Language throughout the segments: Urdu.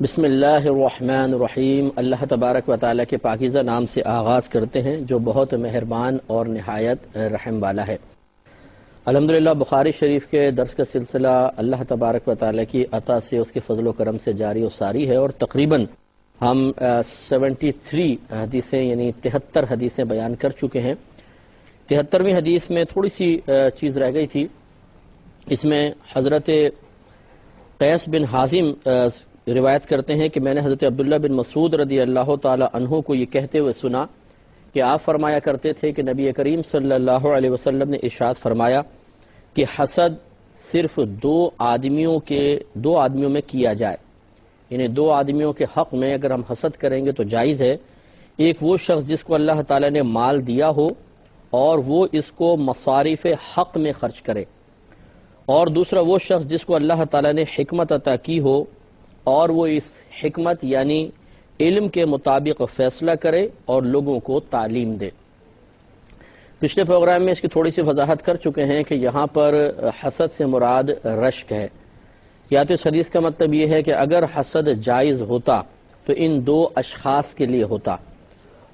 بسم اللہ الرحمن الرحیم۔ اللہ تبارک و تعالیٰ کے پاکیزہ نام سے آغاز کرتے ہیں جو بہت مہربان اور نہایت رحم والا ہے۔ الحمدللہ بخاری شریف کے درس کا سلسلہ اللہ تبارک و تعالیٰ کی عطا سے، اس کے فضل و کرم سے جاری و ساری ہے، اور تقریباً ہم 73 حدیثیں یعنی 73 حدیثیں بیان کر چکے ہیں۔ 73ویں حدیث میں تھوڑی سی چیز رہ گئی تھی۔ اس میں حضرت قیس بن حازم روایت کرتے ہیں کہ میں نے حضرت عبداللہ بن مسعود رضی اللہ تعالی عنہ کو یہ کہتے ہوئے سنا کہ آپ فرمایا کرتے تھے کہ نبی کریم صلی اللہ علیہ وسلم نے ارشاد فرمایا کہ حسد صرف دو آدمیوں میں کیا جائے، یعنی دو آدمیوں کے حق میں اگر ہم حسد کریں گے تو جائز ہے۔ ایک وہ شخص جس کو اللہ تعالی نے مال دیا ہو اور وہ اس کو مصارف حق میں خرچ کرے، اور دوسرا وہ شخص جس کو اللہ تعالی نے حکمت عطا کی ہو اور وہ اس حکمت یعنی علم کے مطابق فیصلہ کرے اور لوگوں کو تعلیم دے۔ پچھلے پروگرام میں اس کی تھوڑی سی وضاحت کر چکے ہیں کہ یہاں پر حسد سے مراد رشک ہے۔ یا تو اس حدیث کا مطلب یہ ہے کہ اگر حسد جائز ہوتا تو ان دو اشخاص کے لیے ہوتا،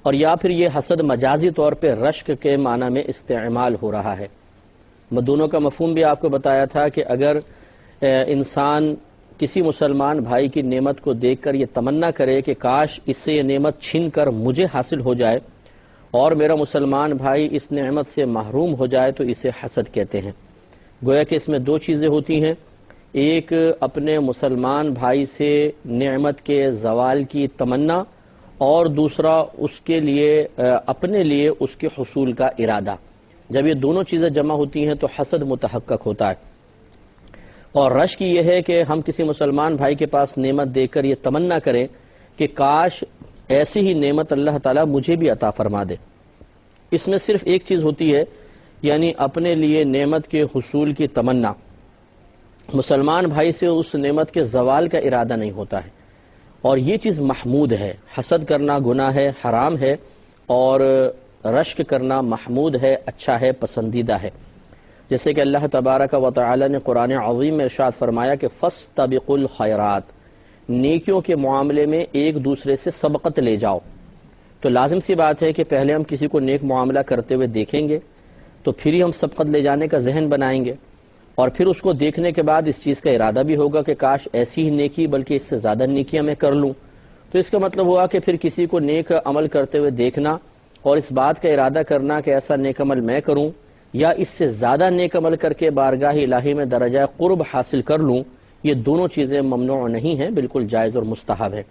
اور یا پھر یہ حسد مجازی طور پہ رشک کے معنی میں استعمال ہو رہا ہے۔ میں دونوں کا مفہوم بھی آپ کو بتایا تھا کہ اگر انسان کسی مسلمان بھائی کی نعمت کو دیکھ کر یہ تمنا کرے کہ کاش اس سے یہ نعمت چھن کر مجھے حاصل ہو جائے اور میرا مسلمان بھائی اس نعمت سے محروم ہو جائے تو اسے حسد کہتے ہیں۔ گویا کہ اس میں دو چیزیں ہوتی ہیں، ایک اپنے مسلمان بھائی سے نعمت کے زوال کی تمنا، اور دوسرا اس کے لیے اپنے لیے اس کے حصول کا ارادہ۔ جب یہ دونوں چیزیں جمع ہوتی ہیں تو حسد متحقق ہوتا ہے۔ اور رشک یہ ہے کہ ہم کسی مسلمان بھائی کے پاس نعمت دے کر یہ تمنا کریں کہ کاش ایسی ہی نعمت اللہ تعالیٰ مجھے بھی عطا فرما دے۔ اس میں صرف ایک چیز ہوتی ہے، یعنی اپنے لیے نعمت کے حصول کی تمنا، مسلمان بھائی سے اس نعمت کے زوال کا ارادہ نہیں ہوتا ہے، اور یہ چیز محمود ہے۔ حسد کرنا گناہ ہے، حرام ہے، اور رشک کرنا محمود ہے، اچھا ہے، پسندیدہ ہے۔ جیسے کہ اللہ تبارک و تعالی نے قرآن عظیم میں ارشاد فرمایا کہ فاستبقوا الخیرات، نیکیوں کے معاملے میں ایک دوسرے سے سبقت لے جاؤ۔ تو لازم سی بات ہے کہ پہلے ہم کسی کو نیک معاملہ کرتے ہوئے دیکھیں گے تو پھر ہی ہم سبقت لے جانے کا ذہن بنائیں گے، اور پھر اس کو دیکھنے کے بعد اس چیز کا ارادہ بھی ہوگا کہ کاش ایسی ہی نیکی بلکہ اس سے زیادہ نیکیاں میں کر لوں۔ تو اس کا مطلب ہوا کہ پھر کسی کو نیک عمل کرتے ہوئے دیکھنا اور اس بات کا ارادہ کرنا کہ ایسا نیک عمل میں کروں یا اس سے زیادہ نیک عمل کر کے بارگاہ الہی میں درجہ قرب حاصل کر لوں، یہ دونوں چیزیں ممنوع نہیں ہیں، بالکل جائز اور مستحب ہے۔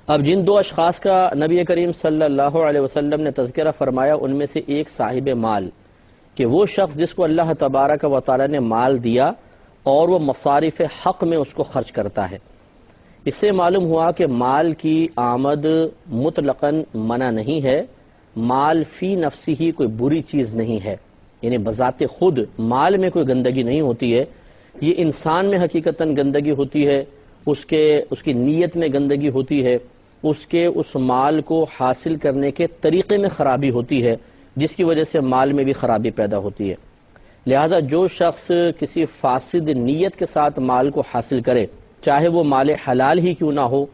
اب جن دو اشخاص کا نبی کریم صلی اللہ علیہ وسلم نے تذکرہ فرمایا، ان میں سے ایک صاحب مال، کہ وہ شخص جس کو اللہ تبارک و تعالی نے مال دیا اور وہ مصارف حق میں اس کو خرچ کرتا ہے۔ اس سے معلوم ہوا کہ مال کی آمد مطلقاً منع نہیں ہے، مال فی نفسی ہی کوئی بری چیز نہیں ہے، یعنی بذات خود مال میں کوئی گندگی نہیں ہوتی ہے، یہ انسان میں حقیقتاً گندگی ہوتی ہے، اس کی نیت میں گندگی ہوتی ہے، اس مال کو حاصل کرنے کے طریقے میں خرابی ہوتی ہے، جس کی وجہ سے مال میں بھی خرابی پیدا ہوتی ہے۔ لہذا جو شخص کسی فاسد نیت کے ساتھ مال کو حاصل کرے، چاہے وہ مال حلال ہی کیوں نہ ہو،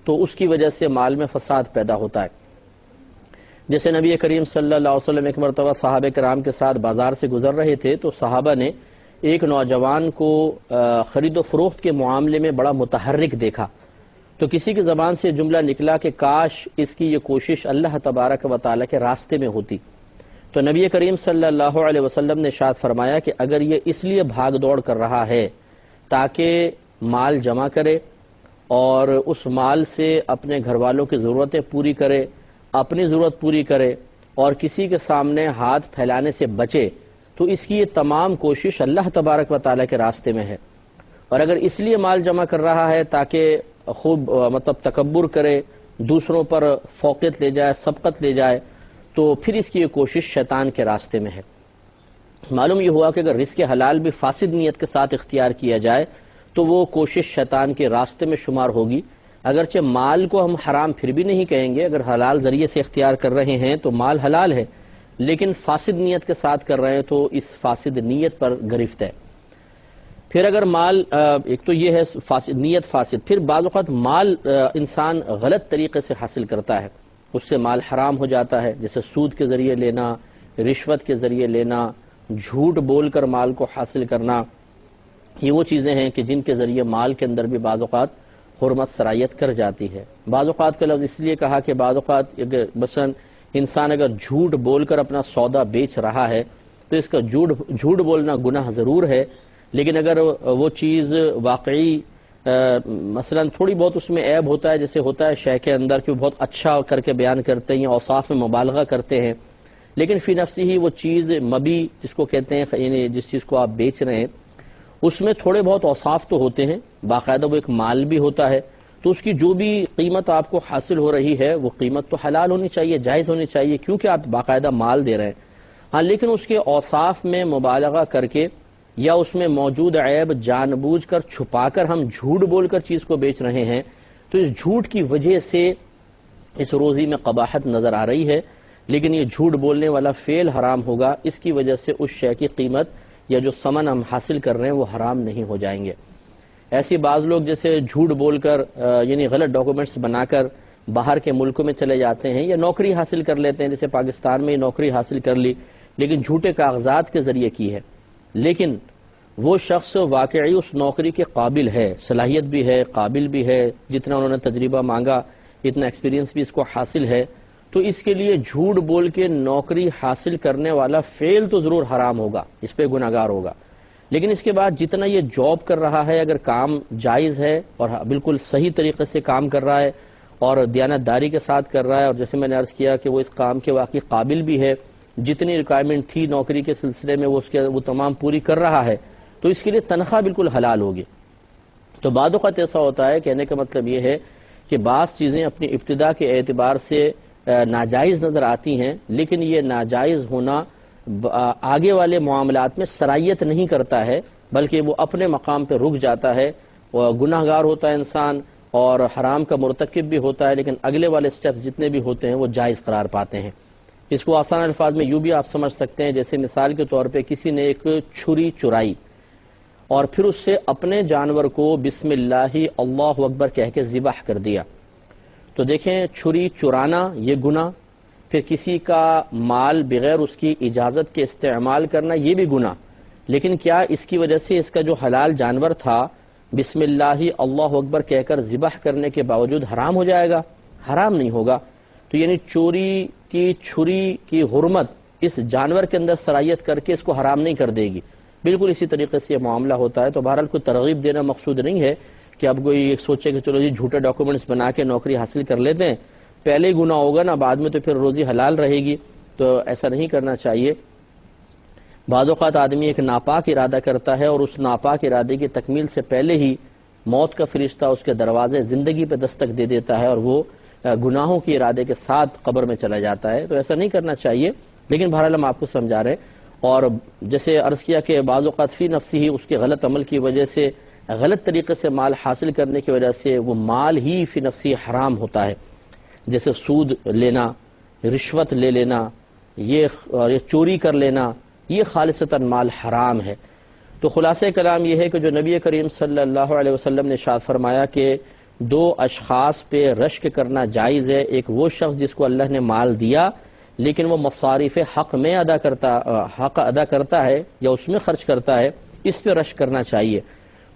تو اس کی وجہ سے مال میں فساد پیدا ہوتا ہے۔ جیسے نبی کریم صلی اللہ علیہ وسلم ایک مرتبہ صحابہ کرام کے ساتھ بازار سے گزر رہے تھے تو صحابہ نے ایک نوجوان کو خرید و فروخت کے معاملے میں بڑا متحرک دیکھا، تو کسی کی زبان سے جملہ نکلا کہ کاش اس کی یہ کوشش اللہ تبارک و تعالیٰ کے راستے میں ہوتی۔ تو نبی کریم صلی اللہ علیہ وسلم نے ارشاد فرمایا کہ اگر یہ اس لیے بھاگ دوڑ کر رہا ہے تاکہ مال جمع کرے اور اس مال سے اپنے گھر والوں کی ضرورتیں پوری کرے، اپنی ضرورت پوری کرے اور کسی کے سامنے ہاتھ پھیلانے سے بچے، تو اس کی یہ تمام کوشش اللہ تبارک و تعالیٰ کے راستے میں ہے۔ اور اگر اس لیے مال جمع کر رہا ہے تاکہ خوب تکبر کرے، دوسروں پر فوقیت لے جائے، سبقت لے جائے، تو پھر اس کی یہ کوشش شیطان کے راستے میں ہے۔ معلوم یہ ہوا کہ اگر رزق حلال بھی فاسد نیت کے ساتھ اختیار کیا جائے تو وہ کوشش شیطان کے راستے میں شمار ہوگی۔ اگرچہ مال کو ہم حرام پھر بھی نہیں کہیں گے، اگر حلال ذریعے سے اختیار کر رہے ہیں تو مال حلال ہے، لیکن فاسد نیت کے ساتھ کر رہے ہیں تو اس فاسد نیت پر گرفت ہے۔ پھر اگر مال ایک تو یہ ہے فاسد نیت فاسد، پھر بعض اوقات مال انسان غلط طریقے سے حاصل کرتا ہے، اس سے مال حرام ہو جاتا ہے، جیسے سود کے ذریعے لینا، رشوت کے ذریعے لینا، جھوٹ بول کر مال کو حاصل کرنا، یہ وہ چیزیں ہیں کہ جن کے ذریعے مال کے اندر بھی بعض اوقات حرمت سرایت کر جاتی ہے۔ بعض اوقات کا لفظ اس لیے کہا کہ بعض اوقات مثلا انسان اگر جھوٹ بول کر اپنا سودا بیچ رہا ہے تو اس کا جھوٹ بولنا گناہ ضرور ہے، لیکن اگر وہ چیز واقعی مثلا تھوڑی بہت اس میں عیب ہوتا ہے، جیسے ہوتا ہے شے کے اندر کہ وہ بہت اچھا کر کے بیان کرتے ہیں، اوصاف میں مبالغہ کرتے ہیں، لیکن فی نفسی ہی وہ چیز مبی جس کو کہتے ہیں، یعنی جس چیز کو آپ بیچ رہے ہیں اس میں تھوڑے بہت اوصاف تو ہوتے ہیں، باقاعدہ وہ ایک مال بھی ہوتا ہے، تو اس کی جو بھی قیمت آپ کو حاصل ہو رہی ہے وہ قیمت تو حلال ہونی چاہیے، جائز ہونی چاہیے، کیونکہ آپ باقاعدہ مال دے رہے ہیں۔ ہاں لیکن اس کے اوصاف میں مبالغہ کر کے یا اس میں موجود عیب جان بوجھ کر چھپا کر ہم جھوٹ بول کر چیز کو بیچ رہے ہیں، تو اس جھوٹ کی وجہ سے اس روزی میں قباحت نظر آ رہی ہے، لیکن یہ جھوٹ بولنے والا فعل حرام ہوگا، اس کی وجہ سے اس شے کی قیمت یا جو ثمن ہم حاصل کر رہے ہیں وہ حرام نہیں ہو جائیں گے۔ ایسی بعض لوگ جیسے جھوٹ بول کر یعنی غلط ڈاکومنٹس بنا کر باہر کے ملکوں میں چلے جاتے ہیں یا نوکری حاصل کر لیتے ہیں، جیسے پاکستان میں نوکری حاصل کر لی لیکن جھوٹے کاغذات کے ذریعے کی ہے، لیکن وہ شخص واقعی اس نوکری کے قابل ہے، صلاحیت بھی ہے، قابل بھی ہے، جتنا انہوں نے تجربہ مانگا اتنا ایکسپیرینس بھی اس کو حاصل ہے، تو اس کے لیے جھوٹ بول کے نوکری حاصل کرنے والا فعل تو ضرور حرام ہوگا، اس پہ گناہگار ہوگا، لیکن اس کے بعد جتنا یہ جاب کر رہا ہے، اگر کام جائز ہے اور بالکل صحیح طریقے سے کام کر رہا ہے اور دیانتداری کے ساتھ کر رہا ہے، اور جیسے میں نے عرض کیا کہ وہ اس کام کے واقعی قابل بھی ہے، جتنی ریکوائرمنٹ تھی نوکری کے سلسلے میں وہ تمام پوری کر رہا ہے، تو اس کے لیے تنخواہ بالکل حلال ہوگی۔ تو بعض اوقات ایسا ہوتا ہے، کہنے کا مطلب یہ ہے کہ بعض چیزیں اپنی ابتدا کے اعتبار سے ناجائز نظر آتی ہیں، لیکن یہ ناجائز ہونا آگے والے معاملات میں سرایت نہیں کرتا ہے، بلکہ وہ اپنے مقام پہ رک جاتا ہے، وہ گناہگار ہوتا ہے انسان اور حرام کا مرتکب بھی ہوتا ہے، لیکن اگلے والے سٹیپس جتنے بھی ہوتے ہیں وہ جائز قرار پاتے ہیں۔ اس کو آسان الفاظ میں یوں بھی آپ سمجھ سکتے ہیں، جیسے مثال کے طور پہ کسی نے ایک چھری چرائی اور پھر اس سے اپنے جانور کو بسم اللہ اللہ اکبر کہہ کے ذبح کر دیا، تو دیکھیں چھری چرانا یہ گناہ، پھر کسی کا مال بغیر اس کی اجازت کے استعمال کرنا یہ بھی گناہ، لیکن کیا اس کی وجہ سے اس کا جو حلال جانور تھا بسم اللہ اللہ اکبر کہہ کر ذبح کرنے کے باوجود حرام ہو جائے گا؟ حرام نہیں ہوگا۔ تو یعنی چوری کی چھری کی حرمت اس جانور کے اندر سرایت کر کے اس کو حرام نہیں کر دے گی، بالکل اسی طریقے سے یہ معاملہ ہوتا ہے۔ تو بہرحال کوئی ترغیب دینا مقصود نہیں ہے کہ اب کوئی ایک سوچے کہ چلو جی جھوٹے ڈاکومنٹس بنا کے نوکری حاصل کر لیتے ہیں، پہلے ہی گناہ ہوگا نا، بعد میں تو پھر روزی حلال رہے گی، تو ایسا نہیں کرنا چاہیے۔ بعض اوقات آدمی ایک ناپاک ارادہ کرتا ہے اور اس ناپاک ارادے کی تکمیل سے پہلے ہی موت کا فرشتہ اس کے دروازے زندگی پہ دستک دے دیتا ہے اور وہ گناہوں کی ارادے کے ساتھ قبر میں چلا جاتا ہے، تو ایسا نہیں کرنا چاہیے، لیکن بہرحال ہم آپ کو سمجھا رہے ہیں۔ اور جیسے عرض کیا کہ بعض اوقات فی نفسی ہی اس کے غلط عمل کی وجہ سے، غلط طریقے سے مال حاصل کرنے کی وجہ سے وہ مال ہی فی نفسی حرام ہوتا ہے، جیسے سود لینا، رشوت لے لینا، یہ چوری کر لینا، یہ خالصتاً مال حرام ہے۔ تو خلاصہ کلام یہ ہے کہ جو نبی کریم صلی اللہ علیہ وسلم نے ارشاد فرمایا کہ دو اشخاص پہ رشک کرنا جائز ہے، ایک وہ شخص جس کو اللہ نے مال دیا لیکن وہ مصارف حق میں حق ادا کرتا ہے یا اس میں خرچ کرتا ہے، اس پہ رشک کرنا چاہیے۔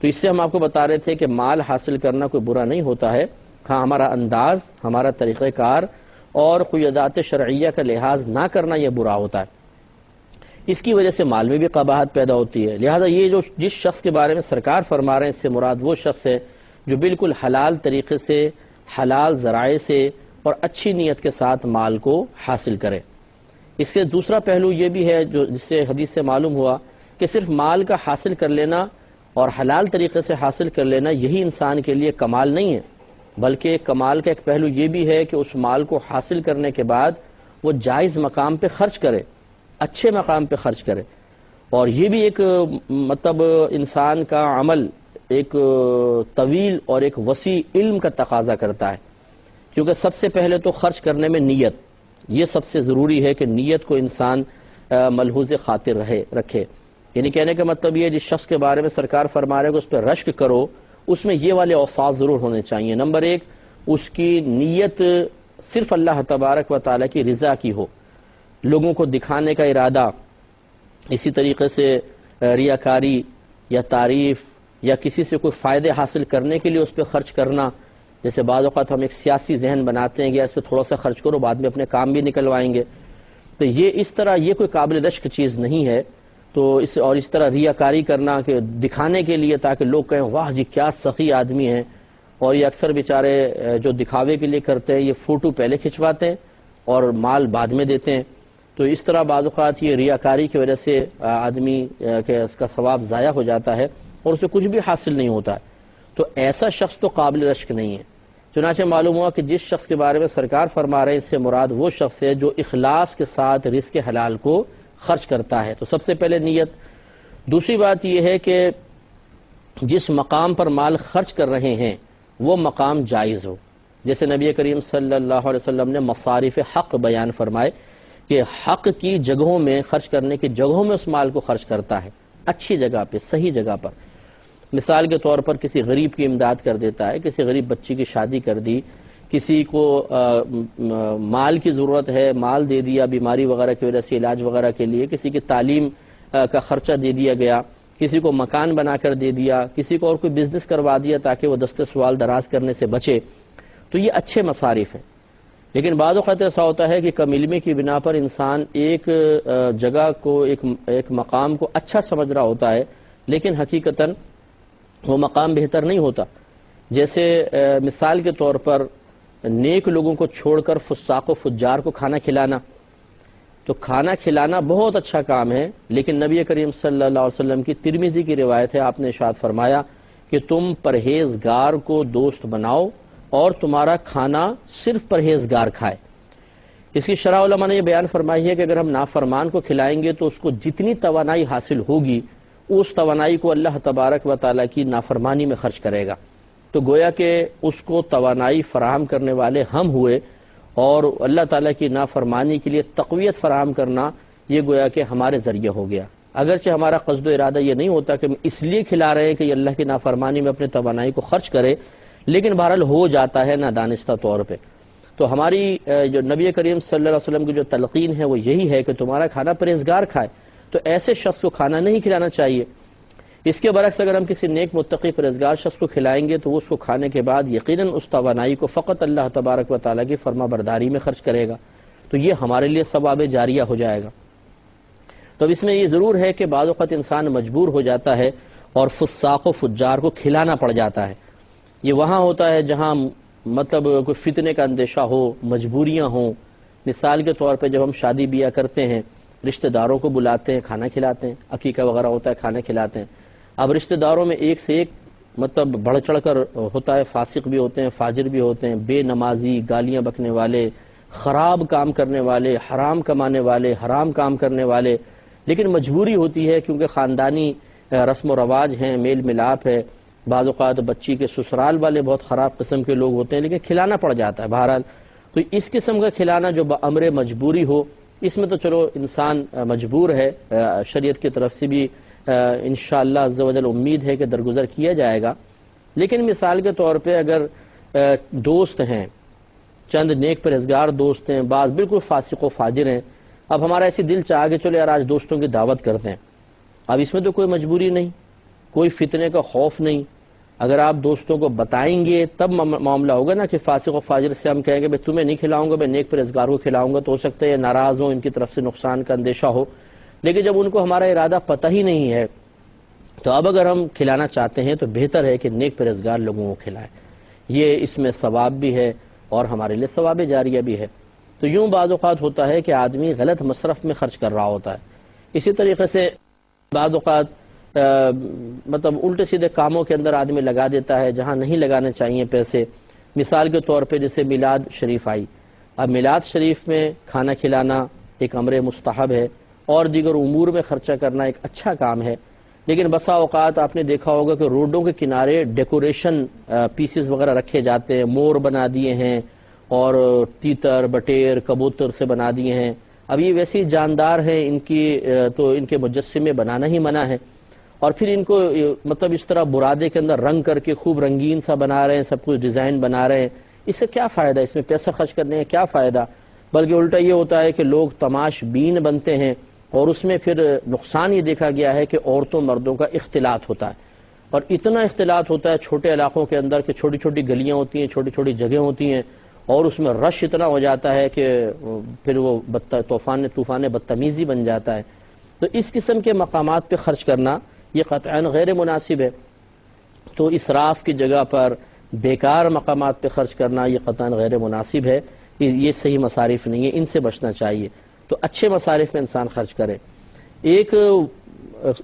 تو اس سے ہم آپ کو بتا رہے تھے کہ مال حاصل کرنا کوئی برا نہیں ہوتا ہے، ہاں ہمارا انداز، ہمارا طریقہ کار اور قیادات شرعیہ کا لحاظ نہ کرنا یہ برا ہوتا ہے، اس کی وجہ سے مال میں بھی قباحت پیدا ہوتی ہے۔ لہذا یہ جس شخص کے بارے میں سرکار فرما رہے ہیں، اس سے مراد وہ شخص ہے جو بالکل حلال طریقے سے، حلال ذرائع سے اور اچھی نیت کے ساتھ مال کو حاصل کرے۔ اس کے دوسرا پہلو یہ بھی ہے جو جس سے حدیث سے معلوم ہوا کہ صرف مال کا حاصل کر لینا اور حلال طریقے سے حاصل کر لینا یہی انسان کے لیے کمال نہیں ہے، بلکہ کمال کا ایک پہلو یہ بھی ہے کہ اس مال کو حاصل کرنے کے بعد وہ جائز مقام پہ خرچ کرے، اچھے مقام پہ خرچ کرے، اور یہ بھی ایک مطلب انسان کا عمل ایک طویل اور ایک وسیع علم کا تقاضا کرتا ہے، کیونکہ سب سے پہلے تو خرچ کرنے میں نیت، یہ سب سے ضروری ہے کہ نیت کو انسان ملحوظ خاطر رکھے، یعنی کہنے کا مطلب یہ جس شخص کے بارے میں سرکار فرما رہے ہیں کہ اس پہ رشک کرو، اس میں یہ والے اوصاف ضرور ہونے چاہیے۔ نمبر ایک، اس کی نیت صرف اللہ تبارک و تعالیٰ کی رضا کی ہو، لوگوں کو دکھانے کا ارادہ، اسی طریقے سے ریاکاری یا تعریف یا کسی سے کوئی فائدے حاصل کرنے کے لیے اس پہ خرچ کرنا۔ جیسے بعض اوقات ہم ایک سیاسی ذہن بناتے ہیں کہ اس پہ تھوڑا سا خرچ کرو، بعد میں اپنے کام بھی نکلوائیں گے، تو یہ اس طرح یہ کوئی قابل رشک چیز نہیں ہے۔ تو اس طرح ریاکاری کرنا کہ دکھانے کے لیے تاکہ لوگ کہیں واہ جی کیا سخی آدمی ہیں، اور یہ اکثر بیچارے جو دکھاوے کے لیے کرتے ہیں یہ فوٹو پہلے کھنچواتے ہیں اور مال بعد میں دیتے ہیں، تو اس طرح بعض اوقات یہ ریاکاری کی وجہ سے آدمی کہ اس کا ثواب ضائع ہو جاتا ہے اور اسے کچھ بھی حاصل نہیں ہوتا ہے، تو ایسا شخص تو قابل رشک نہیں ہے۔ چنانچہ معلوم ہوا کہ جس شخص کے بارے میں سرکار فرما رہے ہیں اس سے مراد وہ شخص ہے جو اخلاص کے ساتھ رزق حلال کو خرچ کرتا ہے۔ تو سب سے پہلے نیت۔ دوسری بات یہ ہے کہ جس مقام پر مال خرچ کر رہے ہیں وہ مقام جائز ہو، جیسے نبی کریم صلی اللہ علیہ وسلم نے مصارف حق بیان فرمائے کہ حق کی جگہوں میں خرچ کرنے کی جگہوں میں اس مال کو خرچ کرتا ہے، اچھی جگہ پہ، صحیح جگہ پر۔ مثال کے طور پر کسی غریب کی امداد کر دیتا ہے، کسی غریب بچی کی شادی کر دی، کسی کو مال کی ضرورت ہے، مال دے دیا بیماری وغیرہ کی وجہ سے، علاج وغیرہ کے لیے، کسی کی تعلیم کا خرچہ دے دیا گیا، کسی کو مکان بنا کر دے دیا، کسی کو اور کوئی بزنس کروا دیا تاکہ وہ دست سوال دراز کرنے سے بچے، تو یہ اچھے مصارف ہیں۔ لیکن بعض اوقات ایسا ہوتا ہے کہ کم علمی کی بنا پر انسان ایک جگہ کو، ایک مقام کو اچھا سمجھ رہا ہوتا ہے، لیکن حقیقتاً وہ مقام بہتر نہیں ہوتا۔ جیسے مثال کے طور پر نیک لوگوں کو چھوڑ کر فساق و فجار کو کھانا کھلانا، تو کھانا کھلانا بہت اچھا کام ہے، لیکن نبی کریم صلی اللہ علیہ وسلم کی ترمذی کی روایت ہے، آپ نے ارشاد فرمایا کہ تم پرہیزگار کو دوست بناؤ اور تمہارا کھانا صرف پرہیزگار کھائے۔ اس کی شرح علماء نے یہ بیان فرمائی ہے کہ اگر ہم نافرمان کو کھلائیں گے تو اس کو جتنی توانائی حاصل ہوگی اس توانائی کو اللہ تبارک و تعالیٰ کی نافرمانی میں خرچ کرے گا، تو گویا کہ اس کو توانائی فراہم کرنے والے ہم ہوئے، اور اللہ تعالیٰ کی نافرمانی کے لیے تقویت فراہم کرنا یہ گویا کہ ہمارے ذریعے ہو گیا۔ اگرچہ ہمارا قصد و ارادہ یہ نہیں ہوتا کہ ہم اس لیے کھلا رہے ہیں کہ یہ اللہ کی نافرمانی میں اپنے توانائی کو خرچ کرے، لیکن بہرحال ہو جاتا ہے نادانستہ طور پہ۔ تو ہماری جو نبی کریم صلی اللہ علیہ وسلم کی جو تلقین ہے وہ یہی ہے کہ تمہارا کھانا پرہیزگار کھائے، تو ایسے شخص کو کھانا نہیں کھلانا چاہیے۔ اس کے برعکس اگر ہم کسی نیک متقی پرہیزگار شخص کو کھلائیں گے تو وہ اس کو کھانے کے بعد یقیناً اس توانائی کو فقط اللہ تبارک و تعالیٰ کی فرما برداری میں خرچ کرے گا، تو یہ ہمارے لیے ثواب جاریہ ہو جائے گا۔ تو اب اس میں یہ ضرور ہے کہ بعض اوقات انسان مجبور ہو جاتا ہے اور فساق و فجار کو کھلانا پڑ جاتا ہے۔ یہ وہاں ہوتا ہے جہاں مطلب کوئی فتنے کا اندیشہ ہو، مجبوریاں ہوں۔ مثال کے طور پہ جب ہم شادی بیاہ کرتے ہیں، رشتہ داروں کو بلاتے ہیں، کھانا کھلاتے ہیں، عقیقہ وغیرہ ہوتا ہے، کھانا کھلاتے ہیں۔ اب رشتہ داروں میں ایک سے ایک مطلب بڑھ چڑھ کر ہوتا ہے، فاسق بھی ہوتے ہیں، فاجر بھی ہوتے ہیں، بے نمازی، گالیاں بکنے والے، خراب کام کرنے والے، حرام کمانے والے، حرام کام کرنے والے، لیکن مجبوری ہوتی ہے کیونکہ خاندانی رسم و رواج ہیں، میل ملاپ ہے، بعض اوقات بچی کے سسرال والے بہت خراب قسم کے لوگ ہوتے ہیں، لیکن کھلانا پڑ جاتا ہے بہرحال۔ تو اس قسم کا کھلانا جو بامر مجبوری ہو، اس میں تو چلو انسان مجبور ہے، شریعت کی طرف سے بھی انشاءاللہ عز و جل امید ہے کہ درگزر کیا جائے گا۔ لیکن مثال کے طور پہ اگر دوست ہیں، چند نیک پرہیزگار دوست ہیں، بعض بالکل فاسق و فاجر ہیں، اب ہمارا ایسی دل چاہ کہ چلو یار آج دوستوں کی دعوت کرتے ہیں، اب اس میں تو کوئی مجبوری نہیں، کوئی فتنے کا خوف نہیں۔ اگر آپ دوستوں کو بتائیں گے تب معاملہ ہوگا نا کہ فاسق و فاجر سے ہم کہیں گے بھئی تمہیں نہیں کھلاؤں گا، میں نیک پرہیزگار کو کھلاؤں گا، تو ہو سکتا ہے یہ ناراض ہوں، ان کی طرف سے نقصان کا اندیشہ ہو۔ لیکن جب ان کو ہمارا ارادہ پتہ ہی نہیں ہے تو اب اگر ہم کھلانا چاہتے ہیں تو بہتر ہے کہ نیک پرہیزگار لوگوں کو کھلائیں، یہ اس میں ثواب بھی ہے اور ہمارے لیے ثواب جاریہ بھی ہے۔ تو یوں بعض اوقات ہوتا ہے کہ آدمی غلط مصرف میں خرچ کر رہا ہوتا ہے، اسی طریقے سے بعض اوقات مطلب الٹے سیدھے کاموں کے اندر آدمی لگا دیتا ہے جہاں نہیں لگانے چاہیے پیسے۔ مثال کے طور پہ جیسے میلاد شریف آئی، اب میلاد شریف میں کھانا کھلانا ایک امر مستحب ہے اور دیگر امور میں خرچہ کرنا ایک اچھا کام ہے، لیکن بسا اوقات آپ نے دیکھا ہوگا کہ روڈوں کے کنارے ڈیکوریشن پیسز وغیرہ رکھے جاتے ہیں، مور بنا دیے ہیں اور تیتر بٹیر کبوتر سے بنا دیے ہیں۔ اب یہ ویسی جاندار ہیں ان کی تو ان کے مجسمے بنانا ہی منع ہے، اور پھر ان کو مطلب اس طرح برادے کے اندر رنگ کر کے خوب رنگین سا بنا رہے ہیں، سب کچھ ڈیزائن بنا رہے ہیں، اس سے کیا فائدہ؟ اس میں پیسہ خرچ کرنے کا کیا فائدہ؟ بلکہ الٹا یہ ہوتا ہے کہ لوگ تماش بین بنتے ہیں، اور اس میں پھر نقصان یہ دیکھا گیا ہے کہ عورتوں مردوں کا اختلاط ہوتا ہے، اور اتنا اختلاط ہوتا ہے چھوٹے علاقوں کے اندر کہ چھوٹی چھوٹی گلیاں ہوتی ہیں، چھوٹی چھوٹی جگہیں ہوتی ہیں، اور اس میں رش اتنا ہو جاتا ہے کہ پھر وہ طوفان بدتمیزی بن جاتا ہے۔ تو اس قسم کے مقامات پہ خرچ کرنا یہ قطعاً غیر مناسب ہے۔ تو اسراف کی جگہ پر بیکار مقامات پہ خرچ کرنا یہ قطعاً غیر مناسب ہے، یہ صحیح مصارف نہیں ہے، ان سے بچنا چاہیے۔ تو اچھے مصارف میں انسان خرچ کرے۔ ایک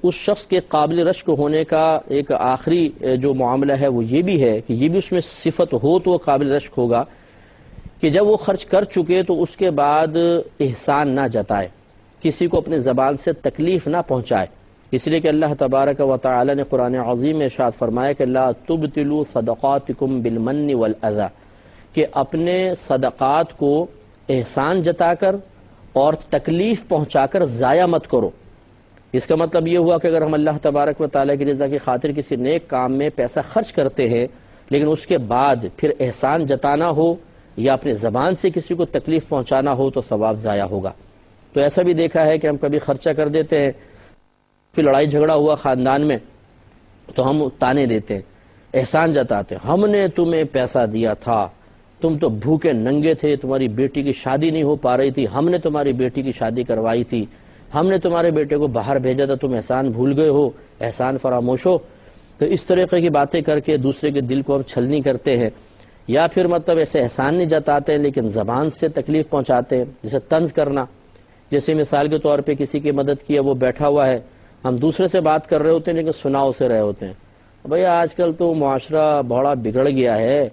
اس شخص کے قابل رشک ہونے کا ایک آخری جو معاملہ ہے وہ یہ بھی ہے کہ یہ بھی اس میں صفت ہو تو وہ قابل رشک ہوگا کہ جب وہ خرچ کر چکے تو اس کے بعد احسان نہ جتائے، کسی کو اپنے زبان سے تکلیف نہ پہنچائے، اس لیے کہ اللہ تبارک و تعالی نے قرآن عظیم میں ارشاد فرمایا کہ لا تبطلوا صدقاتکم بالمن والاذى، کہ اپنے صدقات کو احسان جتا کر اور تکلیف پہنچا کر ضائع مت کرو۔ اس کا مطلب یہ ہوا کہ اگر ہم اللہ تبارک و تعالیٰ کی رضا کی خاطر کسی نیک کام میں پیسہ خرچ کرتے ہیں لیکن اس کے بعد پھر احسان جتانا ہو یا اپنے زبان سے کسی کو تکلیف پہنچانا ہو تو ثواب ضائع ہوگا۔ تو ایسا بھی دیکھا ہے کہ ہم کبھی خرچہ کر دیتے ہیں، پھر لڑائی جھگڑا ہوا خاندان میں تو ہم تانے دیتے ہیں، احسان جتاتے ہیں، ہم نے تمہیں پیسہ دیا تھا، تم تو بھوکے ننگے تھے، تمہاری بیٹی کی شادی نہیں ہو پا رہی تھی، ہم نے تمہاری بیٹی کی شادی کروائی تھی، ہم نے تمہارے بیٹے کو باہر بھیجا تھا، تم احسان بھول گئے ہو، احسان فراموش ہو۔ تو اس طریقے کی باتیں کر کے دوسرے کے دل کو ہم چھلنی کرتے ہیں، یا پھر مطلب ایسے احسان نہیں جتاتے ہیں لیکن زبان سے تکلیف پہنچاتے ہیں، جیسے طنز کرنا۔ جیسے مثال کے طور پہ کسی کی مدد کیا، وہ بیٹھا ہوا ہے، ہم دوسرے سے بات کر رہے ہوتے ہیں لیکن سنا اسے رہے ہوتے ہیں۔ بھئی آج کل تو معاشرہ بڑا بگڑ گیا ہے،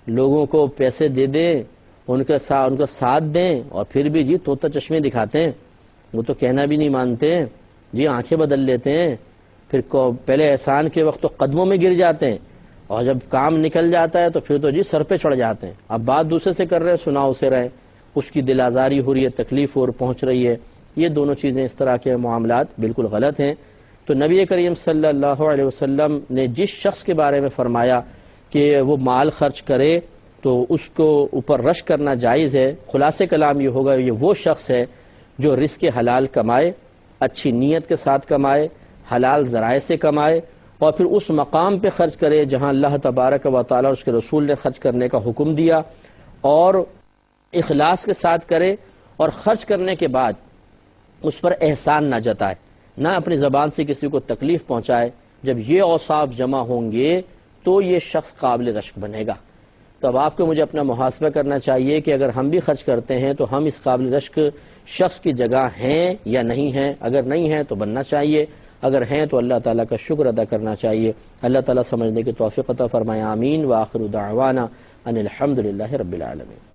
لوگوں کو پیسے دے دیں، ان کا ساتھ دیں، اور پھر بھی جی طوطا چشمے دکھاتے ہیں، وہ تو کہنا بھی نہیں مانتے ہیں جی، آنکھیں بدل لیتے ہیں، پھر پہلے احسان کے وقت تو قدموں میں گر جاتے ہیں، اور جب کام نکل جاتا ہے تو پھر تو جی سر پہ چڑھ جاتے ہیں۔ اب بات دوسرے سے کر رہے ہیں، سنا اسے رہے، اس کی دل آزاری ہو رہی ہے، تکلیف اور پہنچ رہی ہے۔ یہ دونوں چیزیں، اس طرح کے معاملات بالکل غلط ہیں۔ تو نبی کریم صلی اللہ علیہ وسلم نے جس شخص کے بارے میں فرمایا کہ وہ مال خرچ کرے تو اس کو اوپر رشک کرنا جائز ہے، خلاصے کلام یہ ہوگا یہ وہ شخص ہے جو رزق حلال کمائے، اچھی نیت کے ساتھ کمائے، حلال ذرائع سے کمائے، اور پھر اس مقام پہ خرچ کرے جہاں اللہ تبارک و تعالی اور اس کے رسول نے خرچ کرنے کا حکم دیا، اور اخلاص کے ساتھ کرے، اور خرچ کرنے کے بعد اس پر احسان نہ جتائے، نہ اپنی زبان سے کسی کو تکلیف پہنچائے۔ جب یہ اوصاف جمع ہوں گے تو یہ شخص قابل رشک بنے گا۔ تو اب آپ کو مجھے اپنا محاسبہ کرنا چاہیے کہ اگر ہم بھی خرچ کرتے ہیں تو ہم اس قابل رشک شخص کی جگہ ہیں یا نہیں ہیں۔ اگر نہیں ہیں تو بننا چاہیے، اگر ہیں تو اللہ تعالیٰ کا شکر ادا کرنا چاہیے۔ اللہ تعالیٰ سمجھنے کی توفیق عطا فرمائے، آمین۔ وآخر دعوانا ان الحمد للہ رب العالمین۔